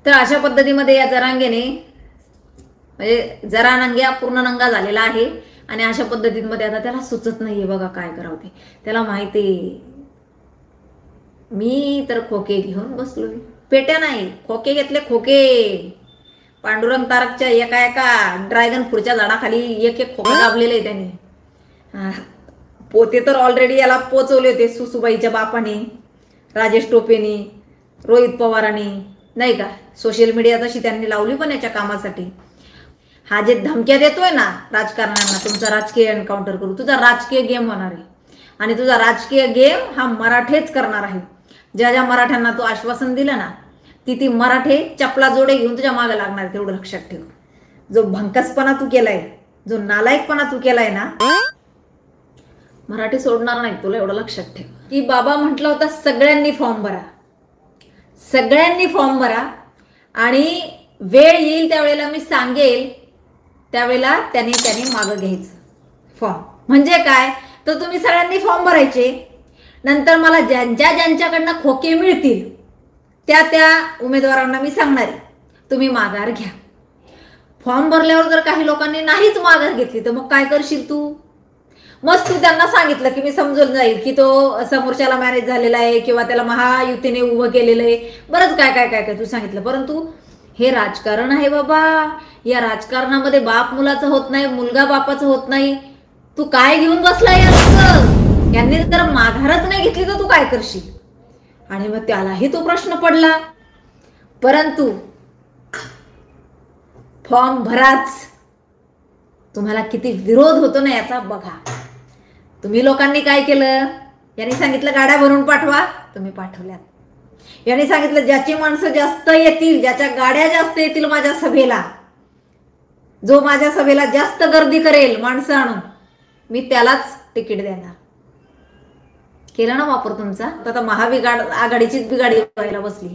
तर अशा पद्धतीमध्ये या जरांगेने म्हणजे जरा नंग्या पूर्ण नंगा झालेला आहे आणि अशा पद्धतीमध्ये आता त्याला सुचत नाहीये बघा काय करावं ते. त्याला माहिती मी तर खोके घेऊन बसलोय. पेट्या नाही, खोके घेतले, खोके. पांडुरंग तारकच्या एका एका ड्रॅगन फ्रूटच्या झाडाखाली एक एक खोकं दाबलेलं आहे त्याने. पोते तर ऑलरेडी याला पोचवले होते सुसूबाईच्या बापाने, राजेश टोपेनी, रोहित पवारांनी, नाही का. सोशल मीडिया तशी त्यांनी लावली पण याच्या कामासाठी. हा जे धमक्या देतोय ना राजकारण्यांना, तुमचा राजकीय एन्काउंटर करू, तुझा राजकीय गेम होणार आहे आणि तुझा राजकीय गेम हा मराठेच करणार आहे. ज्या ज्या मराठ्यांना तू आश्वासन दिलं ना ती मराठे चपला जोडे घेऊन तुझ्या मागे लागणार, तेवढं लक्षात ठेव. जो भंकसपणा तू केलाय, जो नालायकपणा तू केलाय ना, मराठी सोडणार नाही तुला, एवढं लक्षात ठेव. की बाबा म्हटलं होतं सगळ्यांनी फॉर्म भरा, सगळ्यांनी फॉर्म भरा आणि वेळ येईल त्यावेळेला मी सांगेल त्यावेळेला त्याने मागं घ्यायचं फॉर्म. म्हणजे काय तर तुम्ही सगळ्यांनी फॉर्म भरायचे, नंतर मला ज्यांच्याकडनं खोके मिळतील त्या उमेदवारांना मी सांगणार आहे तुम्ही माघार घ्या. फॉर्म भरल्यावर जर काही लोकांनी नाहीच माघार घेतली तर मग काय करशील तू? मस्त तू त्यांना सांगितलं की मी समजून जाईल की तो समोरच्याला मॅरेज झालेला आहे किंवा त्याला महायुतीने उभं केलेलं आहे, बरंच काय काय काय काय तू सांगितलं. परंतु हे राजकारण आहे बाबा, या राजकारणामध्ये बाप मुलाचं होत नाही, मुलगा बापाचं होत नाही. तू काय घेऊन बसलाय याचं? यांनी जर माघारच नाही घेतली तर तू काय करशील? आणि मग त्यालाही तो प्रश्न पडला. परंतु फॉर्म भराच, तुम्हाला किती विरोध होतो ना याचा बघा. तुम्ही लोकांनी काय केलं, यांनी सांगितलं गाड्या भरून पाठवा, तुम्ही पाठवल्यात. यांनी सांगितलं ज्याची माणसं जास्त येतील, ज्याच्या गाड्या जास्त येतील माझ्या सभेला, जो माझ्या सभेला जास्त गर्दी करेल माणसं आणून, मी त्यालाच तिकीट देणार. केला ना वापर तुमचा. आता आघाडीचीच बिघाडी व्हायला बसली.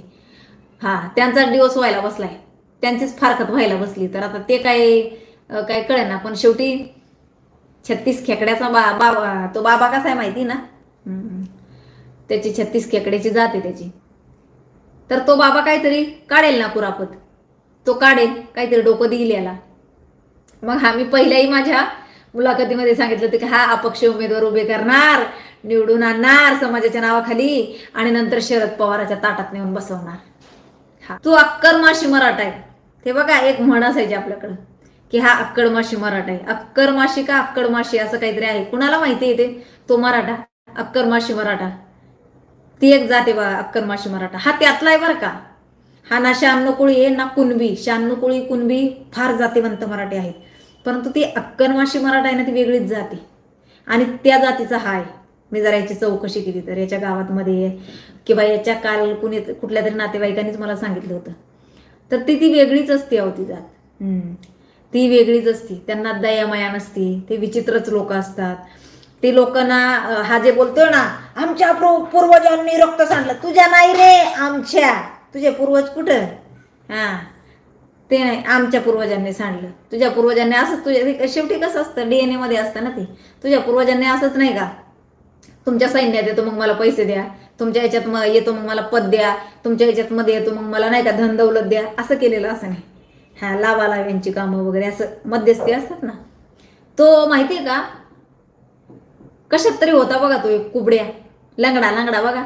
त्यांचा दिवस व्हायला बसलाय, त्यांचीच फारकत व्हायला बसली. तर आता ते काय कळे ना. पण शेवटी 36 खेकड्याचा तो बाबा कसा आहे माहिती ना, त्याची 36 खेकड्याची जाते त्याची. तर तो बाबा काहीतरी काढेल ना कुरापत, तो काढेल काहीतरी, डोकं देईल याला. मग मी पहिल्याही माझ्या मुलाखतीमध्ये सांगितलं होतं की हा अपक्ष उमेदवार उभे करणार, निवडून आणणार समाजाच्या नावाखाली आणि नंतर शरद पवाराच्या ताटात नेऊन बसवणार. तू अक्कर माशी मराठा आहे. ते बघा एक म्हण असायची आपल्याकडं की हा अक्कड माशी मराठा आहे. अक्कर माशी का अक्कड माशी असं काहीतरी आहे, कुणाला माहिती येते. तो मराठा, अक्कर माशी मराठा, ती एक जाते बा अक्कर माशी मराठा. हा त्यातला आहे बरं का. हा ना शहाण्णकुळी आहे ना कुणबी. शहाण्णकुळी कुणबी फार जातीवंत मराठी आहेत, परंतु ती अक्करमाशी मराठा आहे ना ती वेगळीच जाती आणि त्या जातीचा हा आहे. मी जरा याची चौकशी केली तर याच्या गावातमध्ये किंवा याच्या काल कुठल्या तरी नातेवाईकांनीच मला सांगितलं होतं. तर ती वेगळीच असते अहो ती जात. ती वेगळीच असती, त्यांना दयामाया नसती, ते विचित्रच लोक असतात. ते लोकांना हा जे बोलतोय ना आमच्या पूर्वजांनी रक्त सांडलं, तुझ्या नाही रे, आमच्या. तुझे पूर्वज कुठं? ते नाही, आमच्या पूर्वजांनी सांडलं. तुझ्या पूर्वजांनी असंच, तुझ्या शेवटी कसं असतं DNA मध्ये असतं ना ते. तुझ्या पूर्वजांनी असंच नाही का, तुमच्या सैन्यात येतो मग मला पैसे द्या, तुमच्या ह्याच्यात येतो मग मला पद द्या, तुमच्या ह्याच्यात मध्ये येतो मग मला नाही का धन दौलत द्या, असं केलेलं असं नाही. लावालाव्यांची कामं वगैरे असं मध्यस्थी असतात ना. तो माहितीये का कशात तरी होता बघा तो एक कुबड्या लंगडा बघा.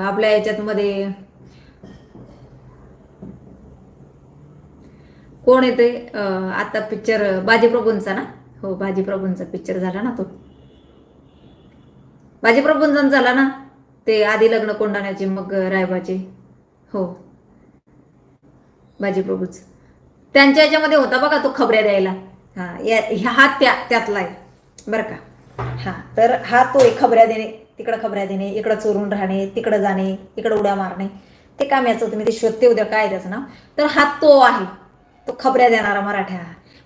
आपल्या ह्याच्यात मध्ये कोण येते आता पिक्चर बाजीप्रभूंचा ना. हो, बाजीप्रभूंचा पिक्चर झाला ना, तो बाजीप्रभूंचा झाला ना, ते आधी लग्न कोंडाण्याचे मग रायबाचे. हो, बाजीप्रभूच त्यांच्या याच्यामध्ये होता बघा तो खबऱ्या द्यायला. हा त्यातला आहे बरं का. तर हा तो एक खबऱ्या देणे, तिकडं खबऱ्या देणे, इकडं चोरून राहणे, तिकडं जाणे, इकडं उड्या मारणे, ते काम याचं तुम्ही ते शोधते उद्या काय त्याचं नाव. तर हा तो आहे, तो खबऱ्या देणारा मराठा.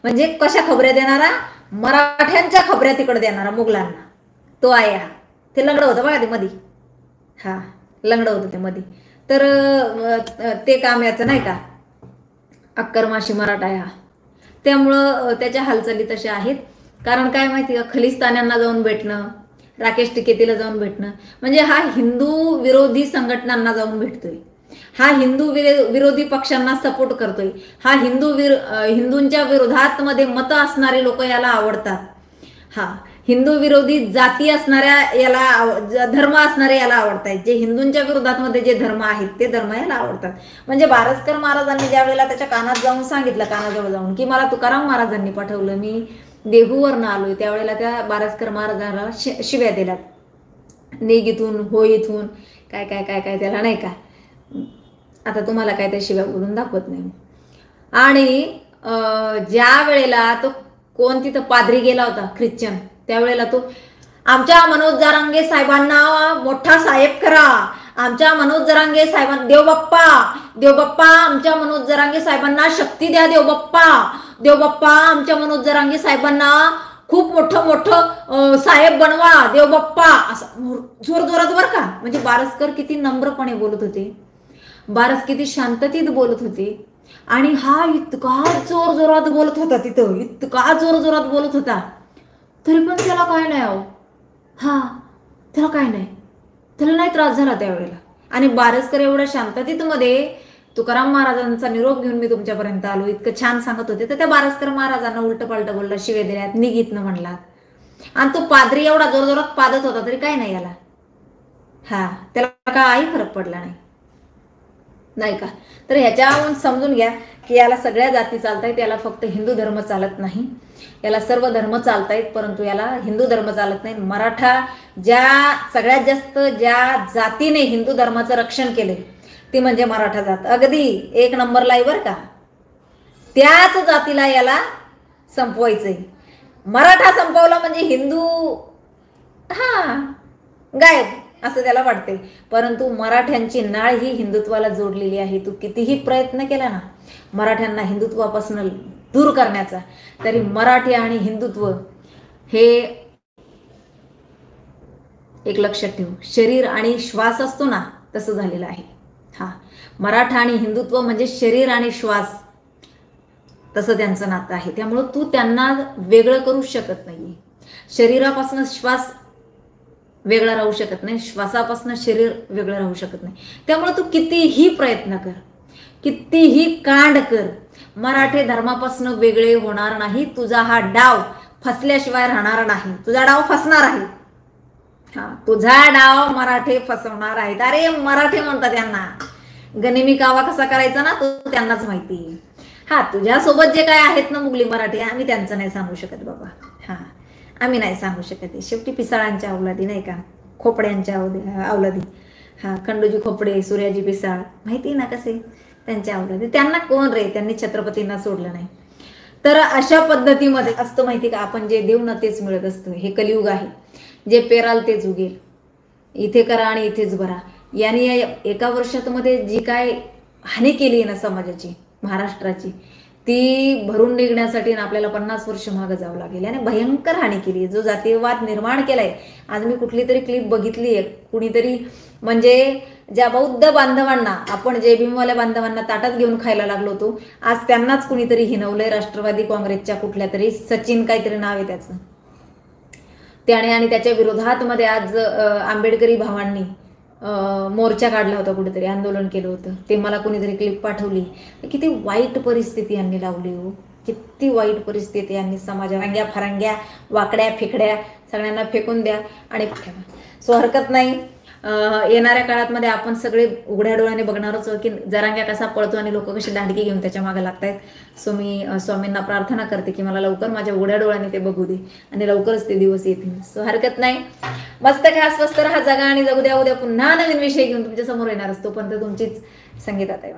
म्हणजे कशा खबऱ्या देणारा, मराठ्यांच्या खबऱ्या तिकडे देणारा मुघलांना, तो आहे हा. ते लंगडं होतं बघा ते मध्ये, लंगडं होतं ते मध्ये. तर ते काम याचं नाही का, अक्करमाशी मराठा आहे हा. त्यामुळं त्याच्या हालचाली तशा आहेत. कारण काय माहिती का, खलिस्तान्यांना जाऊन भेटणं, राकेश टिकेतीला जाऊन भेटणं, म्हणजे हा हिंदू विरोधी संघटनांना जाऊन भेटतोय. हा विरोधी पक्षांना सपोर्ट करतोय, हा हिंदूंच्या विरोधात मध्ये मतं असणारे लोक याला आवडतात, हा हिंदू विरोधी जाती असणाऱ्या याला धर्म असणारे याला आवडतात, जे हिंदूंच्या विरोधात मध्ये जे धर्म आहेत ते धर्म याला आवडतात. म्हणजे बारसकर महाराजांनी ज्या वेळेला त्याच्या कानात जाऊन सांगितलं, कानाजवळ जाऊन, की मला तुकाराम महाराजांनी पाठवलं, मी देहूवरनं आलोय, त्यावेळेला त्या बारसकर महाराजांना शिव्या दिल्यात, निघ इथून, हो इथून, काय काय काय काय त्याला नाही का. आता तुम्हाला काय त्या शिव्या बोलून दाखवत नाही. आणि ज्या वेळेला तो कोण तिथं पादरी गेला होता ख्रिश्चन, त्यावेळेला तो आमच्या मनोज जरांगे साहेबांना मोठा साहेब करा, आमच्या मनोज जरांगे साहेबांना देवबाप्पा आमच्या मनोज जरांगे साहेबांना शक्ती द्या, देवबाप्पा आमच्या मनोज जरांगे साहेबांना खूप मोठं साहेब बनवा, देवबाप्पा, असं जोर जोरात बरं का. म्हणजे बारसकर किती नम्रपणे बोलत होते, बारस किती शांततेत बोलत होते, आणि हा इतका जोर जोरात बोलत होता, तिथं इतका जोर जोरात बोलत होता, तरी पण त्याला काय नाही आहो, हा त्याला काय नाही, त्याला नाही त्रास झाला त्यावेळेला. आणि बारसकर एवढ्या शांततेत मध्ये तुकाराम महाराजांचा निरोप घेऊन मी तुमच्यापर्यंत आलो, इतकं छान सांगत होते, तर त्या बारसकर महाराजांना उलट पालट बोलला, शिवे दिल्यात, निघितनं म्हणला, आणि तो पादरी एवढा जोर जोरात पादत होता तरी काय नाही याला, हा त्याला काही फरक पडला नाही का. तर ह्याच्यावरून समजून घ्या की याला सगळ्या जाती चालतायत, याला फक्त हिंदू धर्म चालत नाही, याला सर्व धर्म चालतायत, परंतु याला हिंदू धर्म चालत नाही. मराठा सगळ्यात जास्त ज्या जातीने हिंदू धर्माचं रक्षण केले ती म्हणजे मराठा जात, अगदी एक नंबरला आहे बरं का. त्याच जातीला याला संपवायचंय. मराठा संपवला म्हणजे हिंदू हा गायब असं त्याला वाटते, परंतु मराठ्यांची नाळ ही हिंदुत्वाला जोडलेली आहे. तू कितीही प्रयत्न केला ना मराठ्यांना हिंदुत्वापासून दूर करण्याचा, तरी मराठी आणि हिंदुत्व हे एक लक्षात ठेव, शरीर आणि श्वास असतो ना तसं झालेलं आहे. हा मराठा आणि हिंदुत्व म्हणजे शरीर आणि श्वास, तसं त्यांचं नातं आहे. त्यामुळं तू त्यांना वेगळं करू शकत नाही. शरीरापासून श्वास वेगळा राहू शकत नाही, श्वासापासून शरीर वेगळं राहू शकत नाही. त्यामुळे तू कितीही प्रयत्न कर, कितीही कांड कर, मराठी धर्मापासून वेगळे होणार नाही. तुझा हा डाव फसल्याशिवाय राहणार नाही, तुझा डाव फसणार आहे. हा तुझा डाव मराठी फसवणार आहेत. अरे मराठी म्हणतात त्यांना, गनिमी कावा कसा करायचा ना तो त्यांनाच माहिती. हा तुझ्यासोबत जे काय आहेत ना मुगली मराठी, आम्ही त्यांचं नाही सांगू शकत बाबा, हा आम्ही नाही सांगू शकत. शेवटी पिसाळांच्या अवलादी नाही का, खोपड्यांच्या अवलादी, हा खंडोजी खोपडे, सूर्याजी पिसाळ, माहिती ना कसे त्यांच्या अवलादी. त्यांना कोण रे, त्यांनी छत्रपतींना सोडलं नाही. तर अशा पद्धतीमध्ये असतं माहिती का, आपण जे देऊ ना तेच मिळत असतं. हे कलियुग आहे, जे पेराल तेच उगेल, इथे करा आणि इथेच भरा. यांनी या एका वर्षात मध्ये जी काय हानी केली आहे ना समाजाची, महाराष्ट्राची, ती भरून निघण्यासाठी आपल्याला 50 वर्ष मागे जावं लागेल. आणि भयंकर हानी केली, जो जातीयवाद निर्माण केलाय. आज मी कुठली तरी क्लिप बघितली आहे, कुणीतरी म्हणजे ज्या बौद्ध बांधवांना, आपण जे भीमवाल्या बांधवांना ताटात घेऊन खायला लागलो होतो, आज त्यांनाच कुणीतरी हिनवलंय. राष्ट्रवादी काँग्रेसच्या कुठल्या तरी सचिन काहीतरी नाव आहे त्याचं, त्याने आणि त्याच्या विरोधात मध्ये आज आंबेडकरी भावांनी मोर्चा काढला होता, कुठेतरी आंदोलन केलं होतं. ते मला कोणीतरी क्लिप पाठवली. किती वाईट परिस्थिती यांनी लावली हो, किती वाईट परिस्थिती यांनी समाजा, रांग्या फरांग्या वाकड्या फेकड्या सगळ्यांना फेकून द्या आणि ठेवा. सो हरकत नाही. येणाऱ्या काळात मध्ये आपण सगळे उघड्या डोळ्याने बघणारच की जरांग्या कसा पळतो आणि लोक कशी दांडकी घेऊन त्याच्या मागे लागतायत. सो मी स्वामींना प्रार्थना करते की मला लवकर माझ्या उघड्या डोळ्याने ते बघू दे आणि लवकरच ते दिवस येतील. सो हरकत नाही. मस्त खा, स्वस्त राहा, जगा आणि जगू द्या. उद्या पुन्हा नवीन विषय घेऊन तुमच्या समोर येणार असतो. पण तुमचीच संगीता ताई.